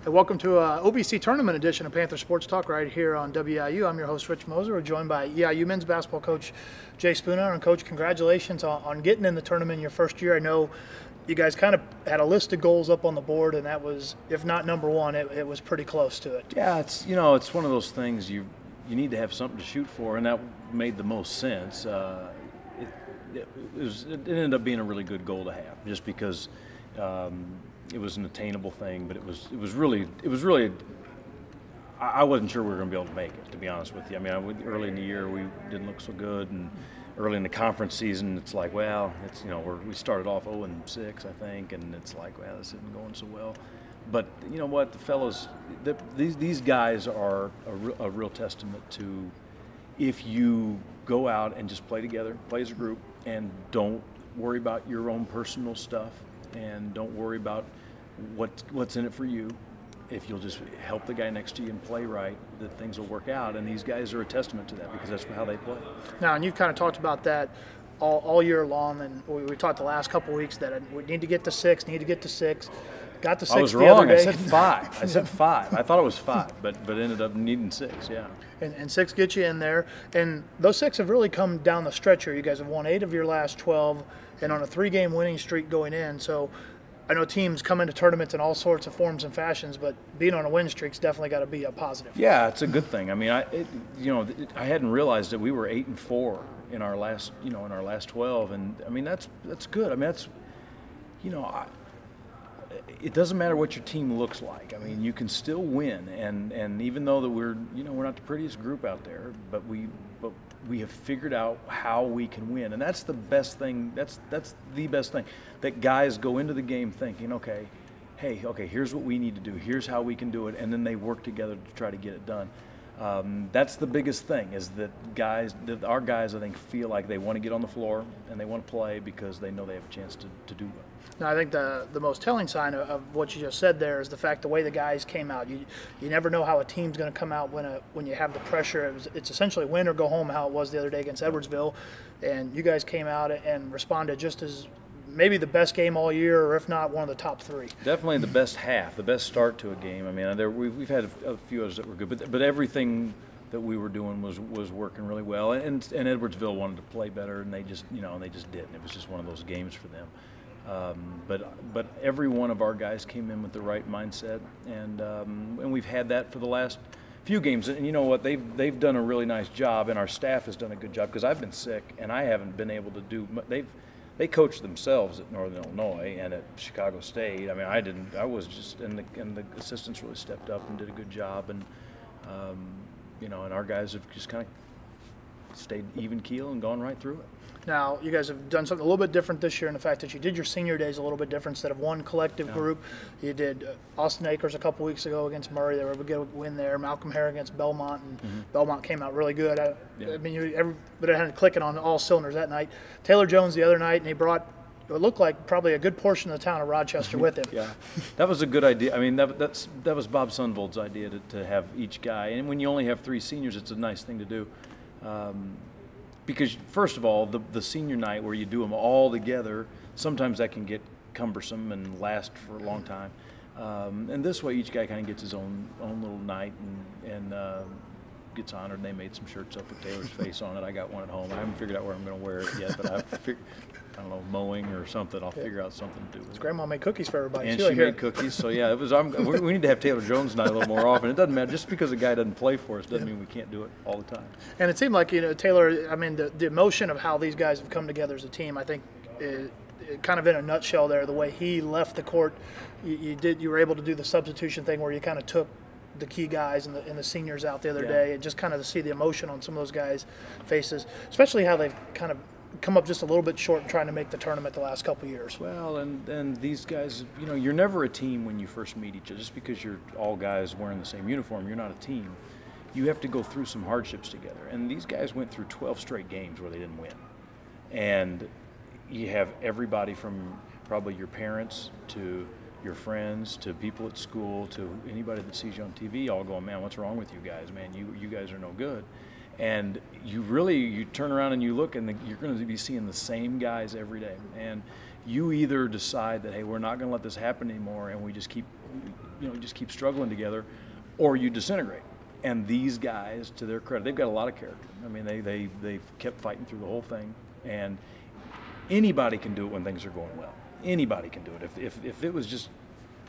And welcome to OVC Tournament edition of Panther Sports Talk right here on WIU. I'm your host, Rich Moser. We're joined by EIU men's basketball coach Jay Spoonhour. And Coach, congratulations on getting in the tournament in your first year. I know you guys kind of had a list of goals up on the board, and that was, if not number one, it was pretty close to it. Yeah, it's one of those things you need to have something to shoot for, and that made the most sense. It ended up being a really good goal to have, just because it was an attainable thing. But it was really. I wasn't sure we were going to be able to make it, to be honest with you. I mean, early in the year we didn't look so good, and early in the conference season, it's like, well, it's we started off 0-6, I think, and it's like, well, this isn't going so well. But you know what, the fellows, these guys are a real testament to, if you go out and just play together, play as a group, and don't worry about your own personal stuff, and don't worry about what's in it for you. If you'll just help the guy next to you and play right, that things will work out. And these guys are a testament to that, because that's how they play. Now, and you've kind of talked about that all year long, and we talked the last couple of weeks that we need to get to 6, Got to 6 I was the wrong. other day. I said 5. I said 5. I thought it was 5, but ended up needing 6. Yeah. And 6 gets you in there. And those 6 have really come down the stretch here. You guys have won 8 of your last 12, and on a 3-game winning streak going in. So I know teams come into tournaments in all sorts of forms and fashions, but being on a win streak's definitely got to be a positive. Yeah, it's a good thing. I mean, I hadn't realized that we were 8-4 in our last 12, and I mean that's good. I mean it doesn't matter what your team looks like. I mean, you can still win, and even though that we're not the prettiest group out there, but we have figured out how we can win, and that's the best thing. That's the best thing, that guys go into the game thinking, okay, here's what we need to do, here's how we can do it, and then they work together to try to get it done. That's the biggest thing, is that our guys, I think, feel like they want to get on the floor and they want to play because they know they have a chance to do well. Now, I think the most telling sign of what you just said there is the fact the way the guys came out. You never know how a team's going to come out when you have the pressure. It's essentially win or go home, how it was the other day against Edwardsville, and you guys came out and responded just as maybe the best game all year, or if not one of the top 3. Definitely the best half, the best start to a game. I mean, we've had a few others that were good, but everything that we were doing was working really well. And Edwardsville wanted to play better, and they just didn't. It was just one of those games for them. But every one of our guys came in with the right mindset, and we've had that for the last few games. And you know what, they've done a really nice job, and our staff has done a good job, because I've been sick and I haven't been able to do. They coached themselves at Northern Illinois and at Chicago State. I mean, I didn't. I was just, and the assistants really stepped up and did a good job, and and our guys have just kind of stayed even keel and gone right through it. Now, you guys have done something a little bit different this year in the fact that you did your senior days a little bit different. Instead of one collective group, you did Austin Acres a couple weeks ago against Murray. They were able to get a win there. Malcolm Hare against Belmont, and Belmont came out really good. I mean, everybody had clicking on all cylinders that night. Taylor Jones the other night, and he brought what looked like probably a good portion of the town of Rochester with him. Yeah, that was a good idea. I mean, that was Bob Sunvold's idea to have each guy. And when you only have 3 seniors, it's a nice thing to do. Because first of all, the senior night where you do them all together, sometimes that can get cumbersome and last for a long time. And this way, each guy kind of gets his own little night and gets honored. And they made some shirts up with Taylor's face on it. I got one at home. I haven't figured out where I'm going to wear it yet, but I don't know, mowing or something. I'll figure out something to do with it. His grandma made cookies for everybody. And she made cookies, so yeah, we need to have Taylor Jones night a little more often. It doesn't matter, just because a guy doesn't play for us doesn't mean we can't do it all the time. And it seemed like, Taylor, I mean, the emotion of how these guys have come together as a team, I think, kind of in a nutshell there, the way he left the court, you were able to do the substitution thing where you kind of took the key guys and the seniors out the other day, and just kind of to see the emotion on some of those guys' faces, especially how they've kind of come up just a little bit short trying to make the tournament the last couple of years. Well, and these guys, you're never a team when you first meet each other. Just because you're all guys wearing the same uniform, you're not a team. You have to go through some hardships together. And these guys went through 12 straight games where they didn't win. And you have everybody from probably your parents to your friends to people at school to anybody that sees you on TV all going, man, what's wrong with you guys? Man, you guys are no good. And you turn around and you look, and you're going to be seeing the same guys every day. And you either decide that, hey, we're not going to let this happen anymore, and we just keep just keep struggling together, or you disintegrate. And these guys, to their credit, they've got a lot of character. I mean, they've kept fighting through the whole thing, and anybody can do it when things are going well. Anybody can do it. If it was just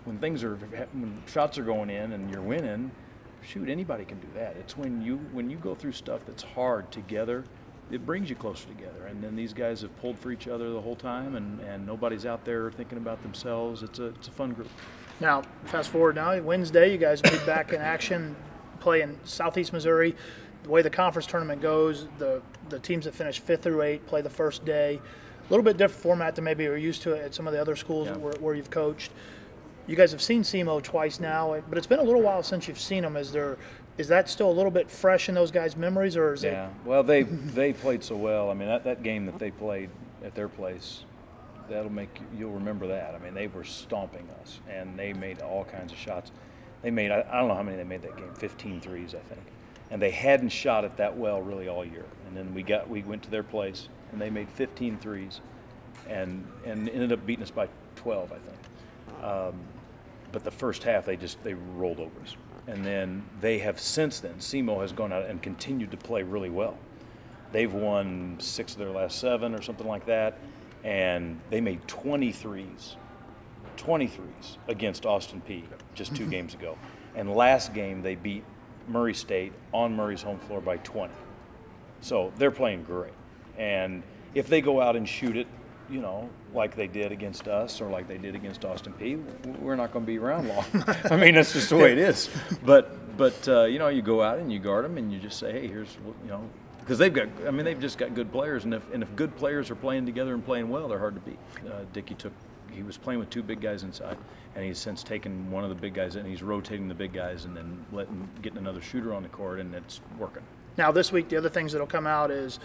when shots are going in and you're winning, shoot, anybody can do that. It's when you go through stuff that's hard together, it brings you closer together. And then these guys have pulled for each other the whole time, and nobody's out there thinking about themselves. It's a fun group. Now, fast forward now, Wednesday, you guys will be back in action, playing Southeast Missouri. The way the conference tournament goes, the teams that finish 5th through 8 play the first day. A little bit different format than maybe you're used to at some of the other schools where you've coached. You guys have seen SEMO twice now, but it's been a little while since you've seen them. Is that still a little bit fresh in those guys' memories, or is it? Yeah, well, they played so well. I mean, that game that they played at their place, you'll remember that. I mean, they were stomping us, and they made all kinds of shots. They made, I don't know how many they made that game, 15 threes, I think. And they hadn't shot it that well really all year. And then we went to their place, and they made 15 threes, and ended up beating us by 12, I think. But the first half, they rolled over us. And then they have since then, SEMO has gone out and continued to play really well. They've won 6 of their last 7 or something like that, and they made 20 threes against Austin Peay just 2 games ago. And last game, they beat Murray State on Murray's home floor by 20. So they're playing great. And if they go out and shoot it, like they did against us or like they did against Austin Peay, we're not going to be around long. I mean, that's just the way it is. But you go out and you guard them and you just say, hey, here's, because they've just got good players, and if good players are playing together and playing well, they're hard to beat. He was playing with 2 big guys inside, and he's since taken one of the big guys in. He's rotating the big guys and then getting another shooter on the court, and it's working. Now this week, the other things that'll come out is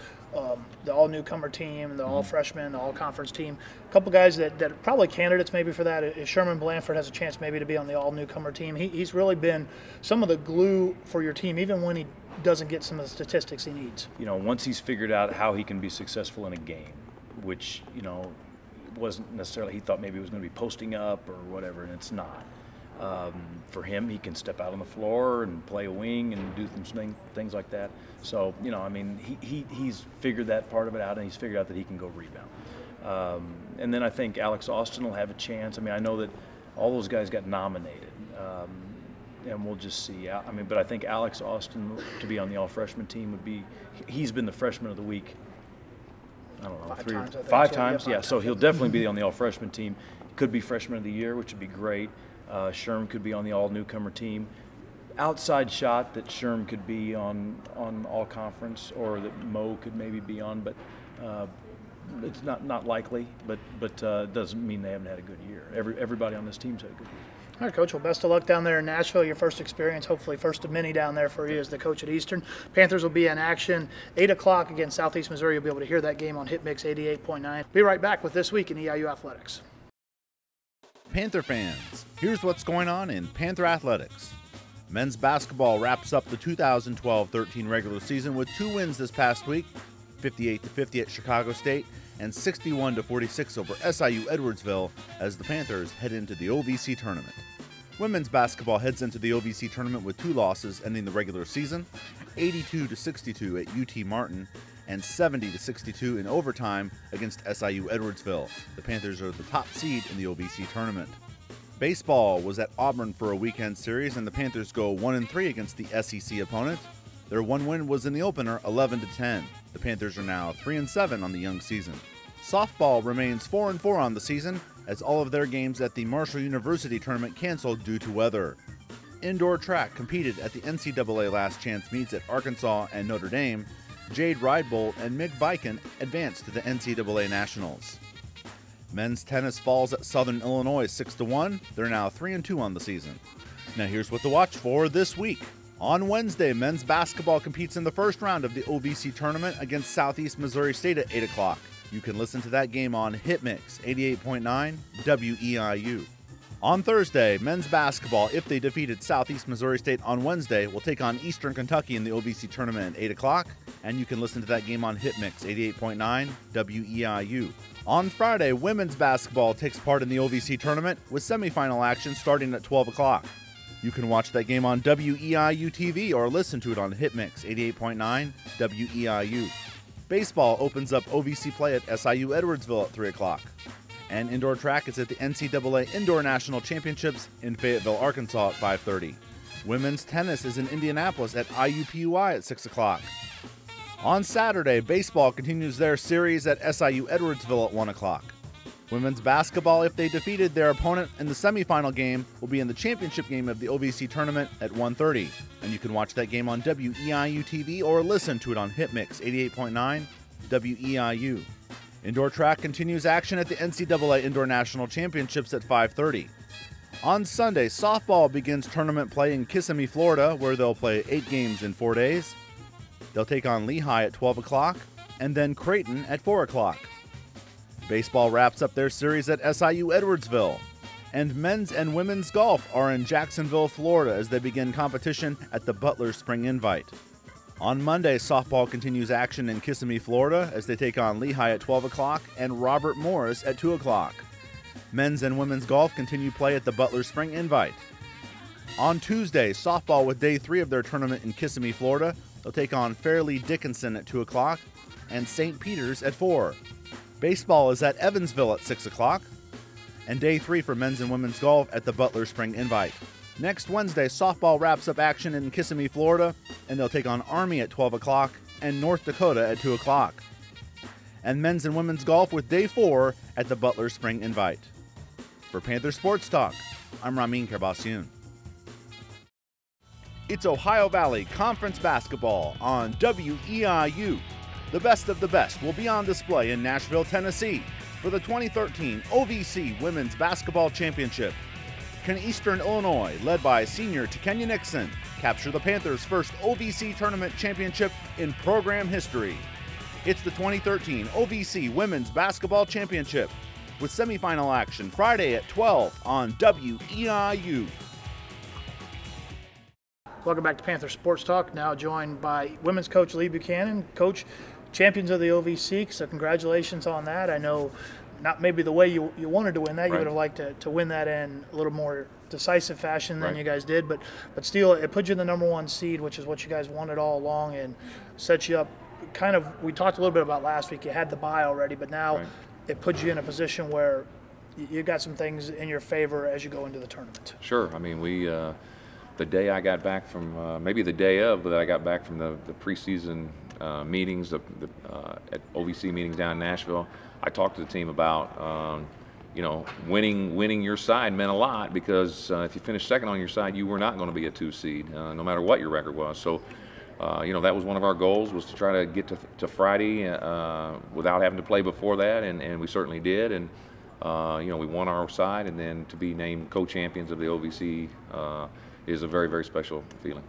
the all-newcomer team, the all-freshman, the all-conference team. A couple guys that are probably candidates maybe for that is Sherman Blanford has a chance maybe to be on the all-newcomer team. He's really been some of the glue for your team, even when he doesn't get some of the statistics he needs. Once he's figured out how he can be successful in a game, which, wasn't necessarily, he thought maybe it was going to be posting up or whatever, and it's not. For him, he can step out on the floor and play a wing and do some things like that. So, he's figured that part of it out, and he's figured out that he can go rebound. And then I think Alex Austin will have a chance. I mean, I know that all those guys got nominated, and we'll just see. But I think Alex Austin to be on the all-freshman team he's been the freshman of the week, I don't know, 5 times. Yeah, so he'll definitely be on the all-freshman team. Could be freshman of the year, which would be great. Sherm could be on the all-newcomer team. Outside shot that Sherm could be on all-conference, or that Mo could maybe be on, but it's not likely. But doesn't mean they haven't had a good year. Everybody on this team's had a good year. All right, Coach. Well, best of luck down there in Nashville. Your first experience, hopefully first of many down there for you as the coach at Eastern. Panthers will be in action 8 o'clock against Southeast Missouri. You'll be able to hear that game on Hitmix 88.9. Be right back with This Week in EIU Athletics. Panther fans, here's what's going on in Panther athletics. Men's basketball wraps up the 2012-13 regular season with 2 wins this past week, 58-50 at Chicago State and 61-46 over SIU Edwardsville as the Panthers head into the OVC Tournament. Women's basketball heads into the OVC Tournament with 2 losses ending the regular season, 82-62 at UT Martin and 70-62 in overtime against SIU Edwardsville. The Panthers are the top seed in the OVC Tournament. Baseball was at Auburn for a weekend series, and the Panthers go 1-3 against the SEC opponent. Their one win was in the opener, 11-10. The Panthers are now 3-7 on the young season. Softball remains 4-4 on the season, as all of their games at the Marshall University tournament canceled due to weather. Indoor track competed at the NCAA Last Chance meets at Arkansas and Notre Dame. Jade Ridebolt and Mick Biken advanced to the NCAA Nationals. Men's tennis falls at Southern Illinois 6-1. They're now 3-2 on the season. Now here's what to watch for this week. On Wednesday, men's basketball competes in the first round of the OVC Tournament against Southeast Missouri State at 8 o'clock. You can listen to that game on Hitmix 88.9 WEIU. On Thursday, men's basketball, if they defeated Southeast Missouri State on Wednesday, will take on Eastern Kentucky in the OVC Tournament at 8 o'clock. And you can listen to that game on Hitmix 88.9 WEIU. On Friday, women's basketball takes part in the OVC Tournament with semifinal action starting at 12 o'clock. You can watch that game on WEIU TV or listen to it on Hitmix 88.9 WEIU. Baseball opens up OVC play at SIU Edwardsville at 3 o'clock. And indoor track is at the NCAA Indoor National Championships in Fayetteville, Arkansas at 5:30. Women's tennis is in Indianapolis at IUPUI at 6 o'clock. On Saturday, baseball continues their series at SIU Edwardsville at 1 o'clock. Women's basketball, if they defeated their opponent in the semifinal game, will be in the championship game of the OVC Tournament at 1:30. And you can watch that game on WEIU TV or listen to it on Hitmix 88.9 WEIU. Indoor track continues action at the NCAA Indoor National Championships at 5:30. On Sunday, softball begins tournament play in Kissimmee, Florida, where they'll play 8 games in 4 days. They'll take on Lehigh at 12 o'clock and then Creighton at 4 o'clock. Baseball wraps up their series at SIU Edwardsville. And men's and women's golf are in Jacksonville, Florida as they begin competition at the Butler Spring Invite. On Monday, softball continues action in Kissimmee, Florida as they take on Lehigh at 12 o'clock and Robert Morris at 2 o'clock. Men's and women's golf continue play at the Butler Spring Invite. On Tuesday, softball with day 3 of their tournament in Kissimmee, Florida. They'll take on Fairleigh Dickinson at 2 o'clock and St. Peter's at 4. Baseball is at Evansville at 6 o'clock. And day 3 for men's and women's golf at the Butler Spring Invite. Next Wednesday, softball wraps up action in Kissimmee, Florida, and they'll take on Army at 12 o'clock and North Dakota at 2 o'clock. And men's and women's golf with day 4 at the Butler Spring Invite. For Panther Sports Talk, I'm Ramin Karbasyoun. It's Ohio Valley Conference Basketball on WEIU. The best of the best will be on display in Nashville, Tennessee for the 2013 OVC Women's Basketball Championship. Can Eastern Illinois, led by senior Takenya Nixon, capture the Panthers' first OVC Tournament championship in program history? It's the 2013 OVC Women's Basketball Championship with semifinal action Friday at 12 on WEIU. Welcome back to Panther Sports Talk, now joined by women's coach Lee Buchanan. Coach, champions of the OVC, so congratulations on that. I know not maybe the way you wanted to win that. Right. You would have liked to win that in a little more decisive fashion than you guys did, but still it put you in the #1 seed, which is what you guys wanted all along, and set you up kind of, we talked a little bit about last week, you had the bye already, but now it puts you in a position where you got some things in your favor as you go into the tournament. Sure. I mean, we the day I got back from, maybe the day of, that I got back from the preseason meetings, at OVC meetings down in Nashville, I talked to the team about, winning your side meant a lot because if you finished second on your side, you were not going to be a 2 seed, no matter what your record was. So, that was one of our goals, was to try to get to Friday without having to play before that, and we certainly did. And we won our side, and then to be named co-champions of the OVC is a very, very special feeling.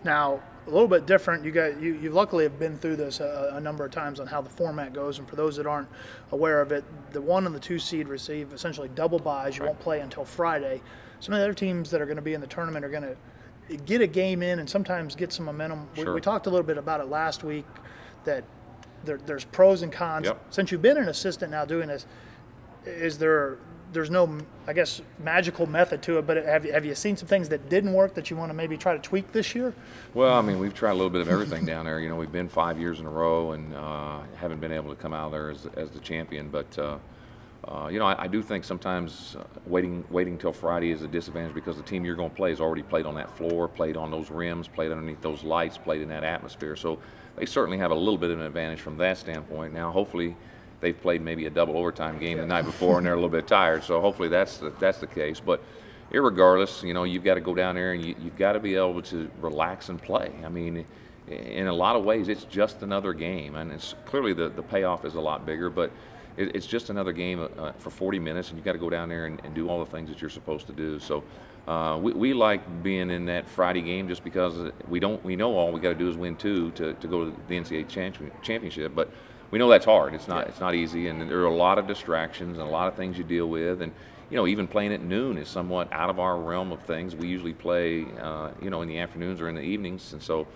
Now, a little bit different. You luckily have been through this a number of times on how the format goes, and for those that aren't aware of it, the 1 and the 2 seed receive essentially double byes. You won't play until Friday. Some of the other teams that are going to be in the tournament are going to get a game in and sometimes get some momentum. Sure. We talked a little bit about it last week, that there's pros and cons. Yep. Since you've been an assistant now doing this, there's no, I guess, magical method to it, but have you seen some things that didn't work that you want to maybe try to tweak this year? Well, I mean, we've tried a little bit of everything down there. We've been 5 years in a row and haven't been able to come out of there as the champion. But, I do think sometimes waiting till Friday is a disadvantage because the team you're going to play has already played on that floor, played on those rims, played underneath those lights, played in that atmosphere. So they certainly have a little bit of an advantage from that standpoint. Now, hopefully, they've played maybe a double overtime game the night before and they're a little bit tired, so hopefully that's the case. But irregardless, you've got to go down there and you've got to be able to relax and play. I mean, in a lot of ways, it's just another game, and it's clearly the payoff is a lot bigger, but it's just another game for 40 minutes, and you've got to go down there and do all the things that you're supposed to do. So we like being in that Friday game just because we know all we got to do is win 2 to go to the NCAA championship, but we know that's hard. It's not easy, and there are a lot of distractions and a lot of things you deal with. And even playing at noon is somewhat out of our realm of things. We usually play, in the afternoons or in the evenings, and so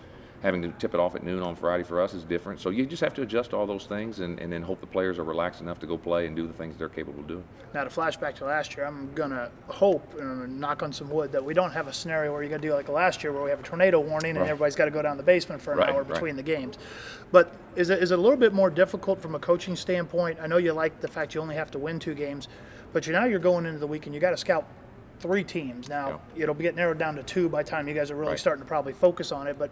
having to tip it off at noon on Friday for us is different. So you just have to adjust all those things and then hope the players are relaxed enough to go play and do the things they're capable of doing. Now, to flashback to last year, I'm going to hope, and knock on some wood, that we don't have a scenario where you got to do like last year where we have a tornado warning and everybody's got to go down the basement for an hour between the games. But is it a little bit more difficult from a coaching standpoint? I know you like the fact you only have to win 2 games, but now you're going into the week and you got to scout 3 teams. Now, it'll get narrowed down to 2 by the time you guys are really starting to probably focus on it, but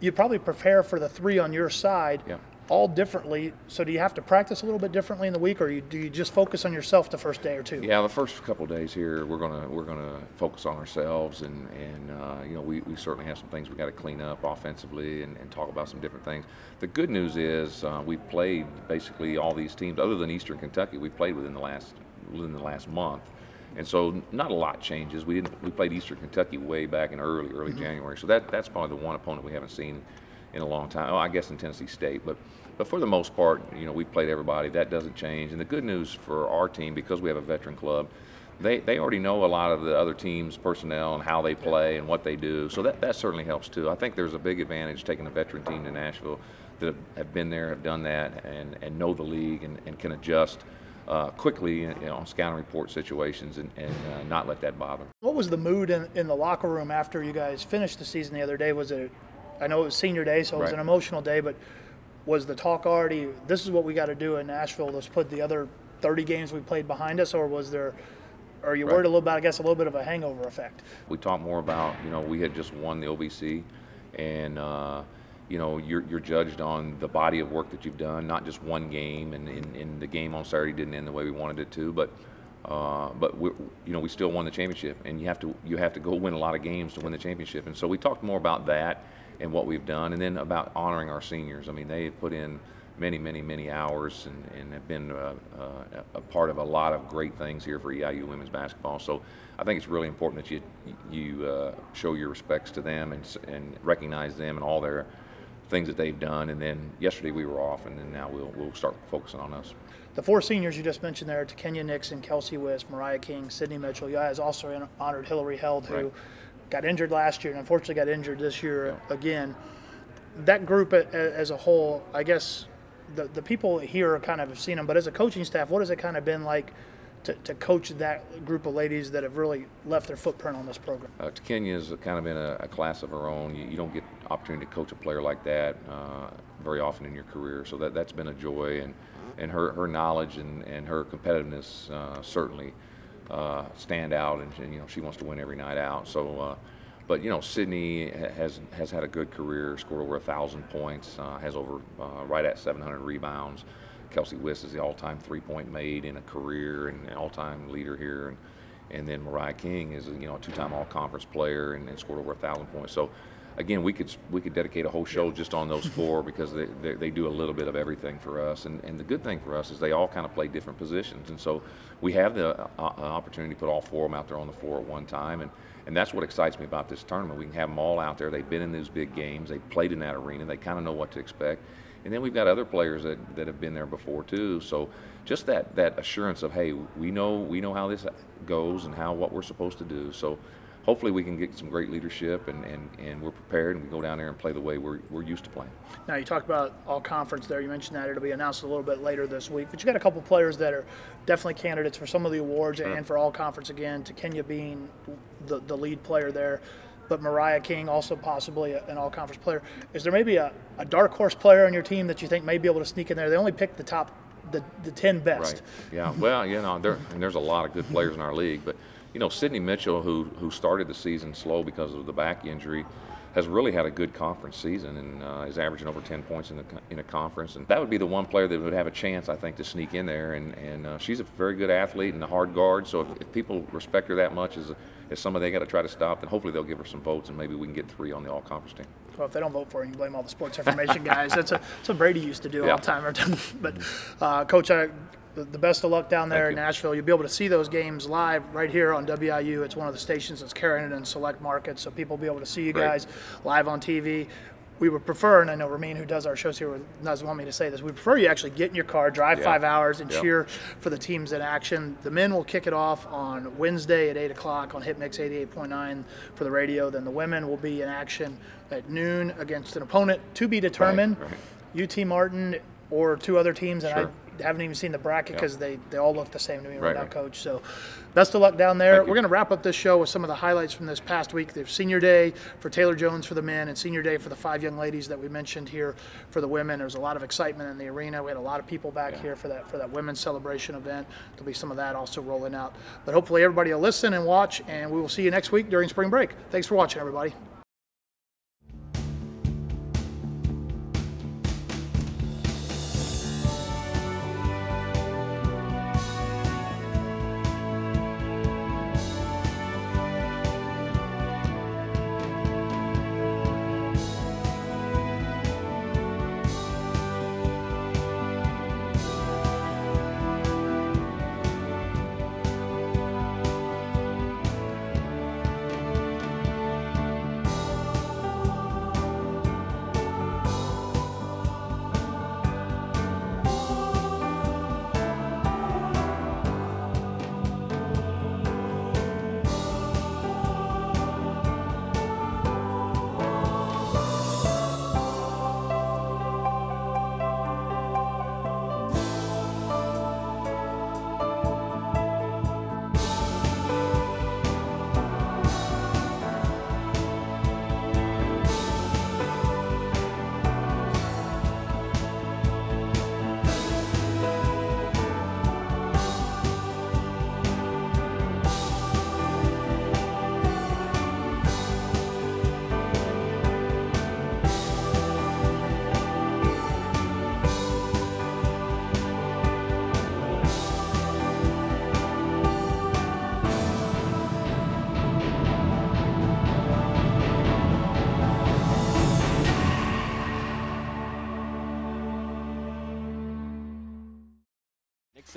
you probably prepare for the 3 on your side all differently. So do you have to practice a little bit differently in the week, or do you just focus on yourself the first day or 2? Yeah, the first couple of days here, we're gonna focus on ourselves, and we certainly have some things we got to clean up offensively and talk about some different things. The good news is we've played basically all these teams other than Eastern Kentucky. We played within the last month. And so not a lot changes. We played Eastern Kentucky way back in early January. So that's probably the one opponent we haven't seen in a long time. Oh, I guess in Tennessee State. But for the most part, we've played everybody. That doesn't change. And the good news for our team, because we have a veteran club, they already know a lot of the other teams' personnel and how they play and what they do. So that certainly helps too. I think there's a big advantage taking a veteran team to Nashville that have been there, have done that, and know the league and can adjust quickly, scouting report situations and not let that bother. What was the mood in the locker room after you guys finished the season the other day? I know it was senior day, so it was an emotional day, but was the talk already, this is what we got to do in Nashville, let's put the other 30 games we played behind us, or are you worried a little about, I guess, a little bit of a hangover effect? We talked more about, we had just won the OVC, and you're judged on the body of work that you've done, not just one game, and the game on Saturday didn't end the way we wanted it to, but we still won the championship, and you have to go win a lot of games to win the championship. And so we talked more about that and what we've done, and then about honoring our seniors. I mean, they've put in many hours and have been a part of a lot of great things here for EIU women's basketball. So I think it's really important that you show your respects to them and recognize them and all their things that they've done. And then yesterday we were off, and then now we'll start focusing on us. The 4 seniors you just mentioned there, Kenya Nixon, Kelsey Wiss, Mariah King, Sydney Mitchell. You guys also honored Hillary Held, who got injured last year and unfortunately got injured this year again. That group as a whole, I guess the people here kind of have seen them, but as a coaching staff, what has it kind of been like to coach that group of ladies that have really left their footprint on this program? Kenya's kind of been a class of her own. You don't get opportunity to coach a player like that very often in your career, so that's been a joy, and her knowledge and her competitiveness certainly stand out, and she wants to win every night out. So, but Sydney has had a good career, scored over 1,000 points, has over right at 700 rebounds. Kelsey Wiss is the all-time three-point made in a career and an all-time leader here, and then Mariah King is a 2-time all-conference player and scored over 1,000 points. So again, we could dedicate a whole show just on those 4 because they do a little bit of everything for us. And the good thing for us is they all kind of play different positions, and so we have the opportunity to put all 4 of them out there on the floor at one time, and that's what excites me about this tournament. We can have them all out there. They've been in these big games. They've played in that arena. They kind of know what to expect. And then we've got other players that have been there before too. So just that assurance of, hey, we know how this goes and what we're supposed to do. So hopefully we can get some great leadership and we're prepared and we go down there and play the way we're used to playing. Now, you talked about all conference there. You mentioned that it'll be announced a little bit later this week. But you got a couple players that are definitely candidates for some of the awards and for all conference again, to Kenya being the lead player there. But Mariah King also possibly an all-conference player. Is there maybe a dark horse player on your team that you think may be able to sneak in there? They only picked the 10 best. Right. Yeah. Well, there's a lot of good players in our league, but Sydney Mitchell, who started the season slow because of the back injury, has really had a good conference season and is averaging over 10 points in a conference. And that would be the one player that would have a chance, I think, to sneak in there. And she's a very good athlete and a hard guard. So if people respect her that much as somebody they got to try to stop, then hopefully they'll give her some votes and maybe we can get 3 on the all-conference team. Well, if they don't vote for her, you can blame all the sports information guys. That's what Brady used to do all the time. But Coach, the best of luck down there in Nashville. You'll be able to see those games live right here on WIU. It's one of the stations that's carrying it in select markets, so people will be able to see you guys live on TV. we would prefer, and I know Ramin, who does our shows here, doesn't want me to say this, we prefer you actually get in your car, drive 5 hours, and cheer for the teams in action. The men will kick it off on Wednesday at 8 o'clock on Hit Mix 88.9 for the radio. Then the women will be in action at noon against an opponent to be determined, UT Martin or 2 other teams, and I haven't even seen the bracket because they all look the same to me right now, Coach. So best of luck down there. We're going to wrap up this show with some of the highlights from this past week. There's Senior Day for Taylor Jones for the men and Senior Day for the 5 young ladies that we mentioned here for the women. There's a lot of excitement in the arena. We had a lot of people back here for that women's celebration event. There'll be some of that also rolling out. But hopefully everybody will listen and watch, and we will see you next week during spring break. Thanks for watching, everybody.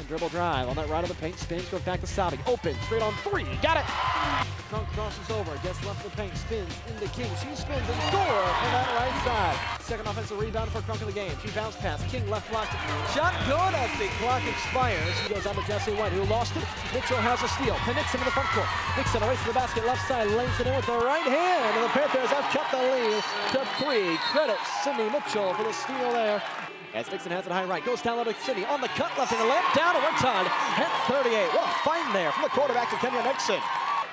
Dribble drive on that right of the paint, spins, goes back to Sabi. Open, straight on 3, got it! Crunk crosses over, gets left of the paint, spins into King. She spins and scores from that right side. Second offensive rebound for Crunk in the game. She bounced pass, King left block. Shot good as the clock expires. She goes on to Jesse White, who lost it. Mitchell has a steal. To Nixon in the front court. Nixon away from the basket, left side, lays it in with the right hand. And the Panthers have cut the lead to 3. Credit Sydney Mitchell for the steal there. As Nixon has it high right, goes down low to City on the cut left and the lamp down and we're tied at 38. What a find there from the quarterback to Kenya Nixon.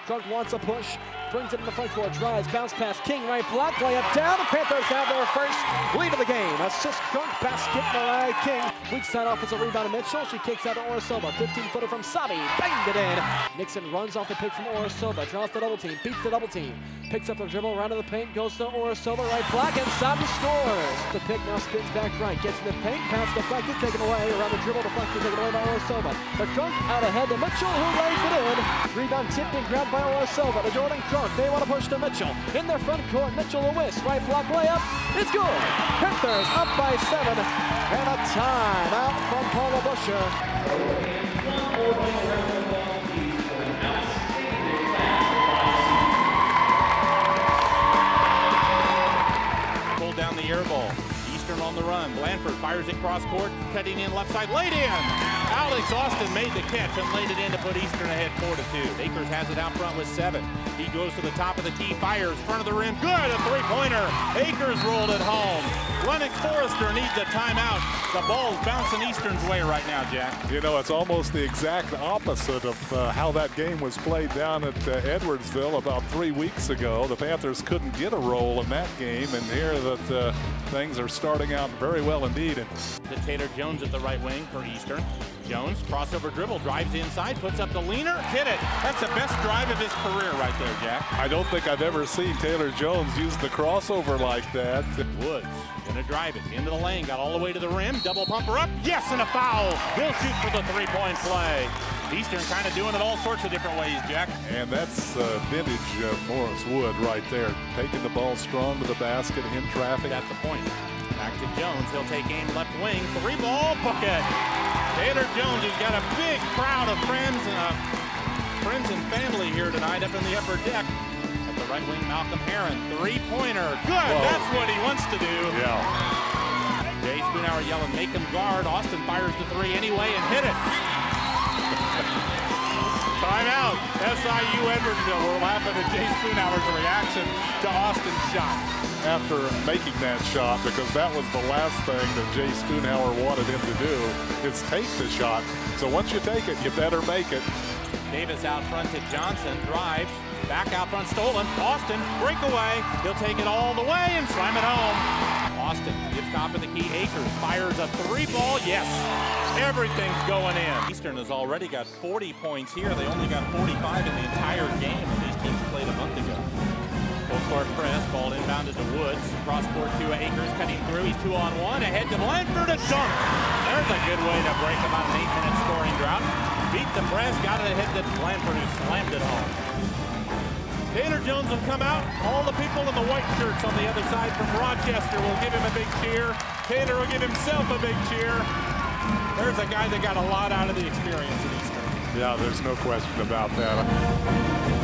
Crunk wants a push, brings it in the front court, drives, bounce pass, King right block, layup down. The Panthers have their first lead of the game. Assist Crunk, basket Mariah King. Weak side offensive rebound to Mitchell. She kicks out to Orasova, 15-footer from Sabi, banged it in. Nixon runs off the pick from Orasova, draws the double team, beats the double team. Picks up the dribble, right of the paint, goes to Orasova, right block, and Sabi scores. The pick now spins back right, gets in the paint, pass deflected, taken away, around the dribble, deflected, taken away by Orasova. The Crunk out ahead to Mitchell, who lays it in. Rebound tipped and grabbed by Orasova. The Jordan Crunk, they want to push to Mitchell. In their front court, Mitchell a whisk, right block layup, it's good. Panthers up by 7, and a timeout from Paula Busher. Down the air ball. Eastern on the run. Blanford fires it cross court, cutting in left side, laid in. Alex Austin made the catch and laid it in to put Eastern ahead 4-2. Akers has it out front with 7. He goes to the top of the key, fires, front of the rim, good, a 3-pointer. Akers rolled it home. Lennox Forrester needs a timeout. The ball's bouncing Eastern's way right now, Jack. You know, it's almost the exact opposite of how that game was played down at Edwardsville about 3 weeks ago. The Panthers couldn't get a roll in that game, and here that things are starting out very well indeed. To Taylor Jones at the right wing for Eastern. Jones, crossover dribble, drives inside, puts up the leaner, hit it. That's the best drive of his career right there, Jack. I don't think I've ever seen Taylor Jones use the crossover like that. Woods gonna drive it into the lane, got all the way to the rim, double pumper up, yes, and a foul. He'll shoot for the 3-point play. Eastern kind of doing it all sorts of different ways, Jack. And that's vintage Morris Wood right there, taking the ball strong to the basket in traffic. That's the point. Back to Jones, he'll take aim left wing, 3-ball bucket. Taylor Jones has got a big crowd of friends and family here tonight up in the upper deck. At the Right wing Malcolm Heron, three-pointer. Good, whoa. That's what he wants to do. Yeah. Jay Spoonhour yelling, make him guard. Austin fires the three anyway and hit it. Timeout. SIU Edwardsville. We're laughing at Jay Spoonhour's reaction to Austin's shot. After making that shot, because that was the last thing that Jay Spoonhour wanted him to do, is take the shot. So once you take it, you better make it. Davis out front to Johnson, drives, back out front, stolen. Austin, breakaway. He'll take it all the way and slam it home. Austin gives top of the key. Akers fires a three ball. Yes, everything's going in. Eastern has already got 40 points here. They only got 45 in the entire game when these teams played a month ago. Full court press, ball inbounded to Woods. Cross court to Akers, cutting through. He's 2-on-1. Ahead to Blanford, a dunk. There's a good way to break about an 8-minute scoring drought. Beat the press, got it ahead to Blanford, who slammed it home. Taylor Jones will come out. All the people in the white shirts on the other side from Rochester will give him a big cheer. Taylor will give himself a big cheer. There's a guy that got a lot out of the experience at Eastern. Yeah, there's no question about that.